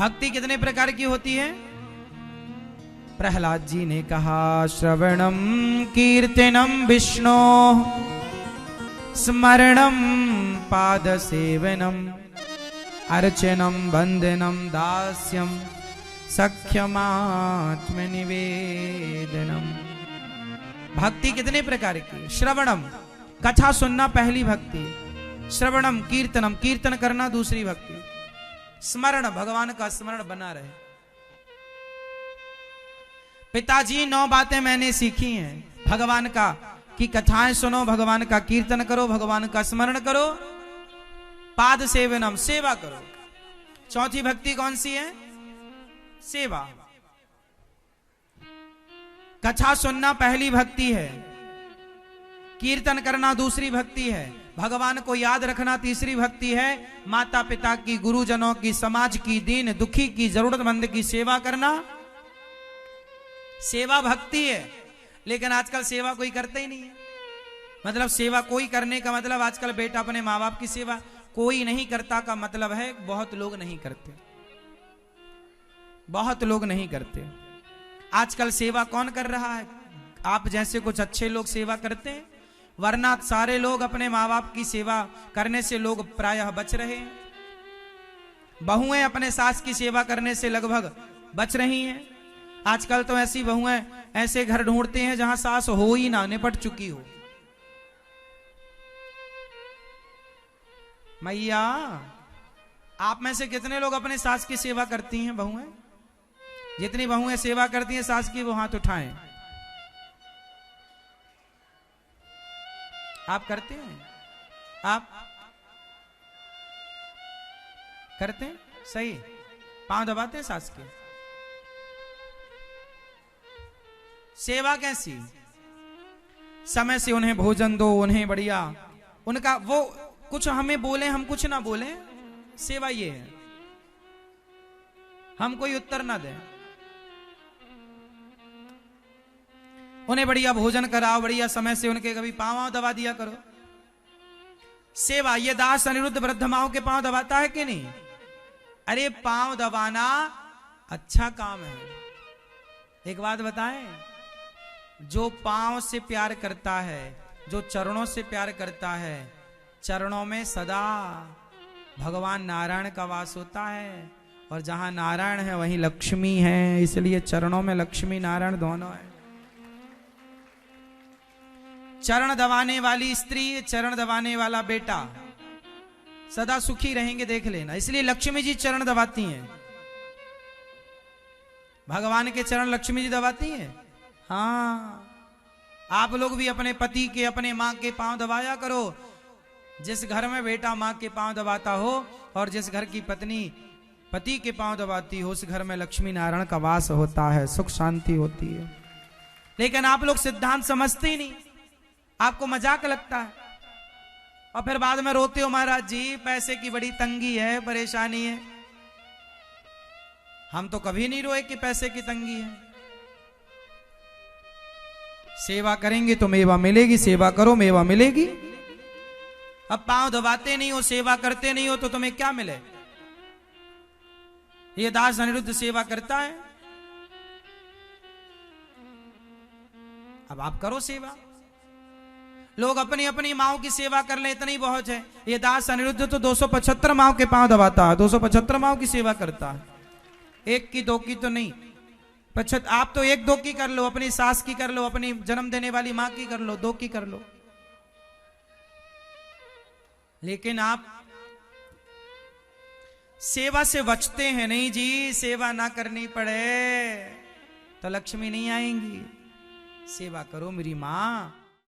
भक्ति कितने प्रकार की होती है? प्रहलाद जी ने कहा श्रवणम कीर्तनम विष्णु स्मरणम पाद सेवनम अर्चनम वंदनम दास्यम सख्यमात्म निवेदनम। भक्ति कितने प्रकार की? श्रवणम कथा सुनना पहली भक्ति, श्रवणम कीर्तनम कीर्तन करना दूसरी भक्ति, स्मरण भगवान का स्मरण बना रहे। पिताजी 9 बातें मैंने सीखी हैं भगवान का, कि कथाएं सुनो, भगवान का कीर्तन करो, भगवान का स्मरण करो, पाद सेवनम सेवा करो। चौथी भक्ति कौन सी है? सेवा। कथा सुनना पहली भक्ति है, कीर्तन करना दूसरी भक्ति है, भगवान को याद रखना तीसरी भक्ति है, माता पिता की, गुरुजनों की, समाज की, दीन दुखी की, जरूरतमंद की सेवा करना सेवा भक्ति है। लेकिन आजकल सेवा कोई करते ही नहीं है। मतलब सेवा कोई करने का मतलब आजकल बेटा अपने माँ बाप की सेवा कोई नहीं करता का मतलब है बहुत लोग नहीं करते, बहुत लोग नहीं करते। आजकल सेवा कौन कर रहा है? आप जैसे कुछ अच्छे लोग सेवा करते हैं, वरना सारे लोग अपने माँ बाप की सेवा करने से लोग प्रायः बच रहे हैं। बहुएं अपने सास की सेवा करने से लगभग बच रही हैं। आजकल तो ऐसी बहुएं ऐसे घर ढूंढते हैं जहां सास हो ही ना, निपट चुकी हो। मैया, आप में से कितने लोग अपने सास की सेवा करती हैं? बहुएं, जितनी बहुएं सेवा करती हैं सास की वो हाथ उठाएं। आप करते हैं? आप करते हैं? सही, पांव दबाते हैं सास के। सेवा कैसी? समय से उन्हें भोजन दो, उन्हें बढ़िया उनका वो कुछ हमें बोले हम कुछ ना बोले, सेवा ये है। हम कोई उत्तर ना दें, उन्हें बढ़िया भोजन कराओ, बढ़िया समय से उनके कभी पांव दबा दिया करो। सेवा ये दास अनिरुद्ध वृद्धमाओं के पांव दबाता है कि नहीं? अरे पांव दबाना अच्छा काम है। एक बात बताएं, जो पांव से प्यार करता है, जो चरणों से प्यार करता है, चरणों में सदा भगवान नारायण का वास होता है। और जहां नारायण है वहीं लक्ष्मी है, इसलिए चरणों में लक्ष्मी नारायण दोनों है। चरण दबाने वाली स्त्री, चरण दबाने वाला बेटा सदा सुखी रहेंगे, देख लेना। इसलिए लक्ष्मी जी चरण दबाती हैं। भगवान के चरण लक्ष्मी जी दबाती हैं। हाँ, आप लोग भी अपने पति के, अपने मां के पांव दबाया करो। जिस घर में बेटा मां के पांव दबाता हो और जिस घर की पत्नी पति के पांव दबाती हो, उस घर में लक्ष्मी नारायण का वास होता है, सुख शांति होती है। लेकिन आप लोग सिद्धांत समझते ही नहीं, आपको मजाक लगता है और फिर बाद में रोते हो, महाराज जी पैसे की बड़ी तंगी है, परेशानी है। हम तो कभी नहीं रोए कि पैसे की तंगी है। सेवा करेंगे तो मेवा मिलेगी, सेवा करो मेवा मिलेगी। अब पांव दबाते नहीं हो, सेवा करते नहीं हो, तो तुम्हें क्या मिले? ये दास अनिरुद्ध सेवा करता है, अब आप करो सेवा। लोग अपनी अपनी माओ की सेवा कर ले, इतनी बहुत है। ये दास अनिरुद्ध तो 275 माओ के पांव दबाता है, 275 माओ की सेवा करता है। 1 की 2 की तो नहीं, आप तो 1-2 की कर लो, अपनी सास की कर लो, अपनी जन्म देने वाली मां की कर लो, 2 की कर लो। लेकिन आप सेवा से बचते हैं नहीं जी। सेवा ना करनी पड़े तो लक्ष्मी नहीं आएंगी। सेवा करो मेरी मां,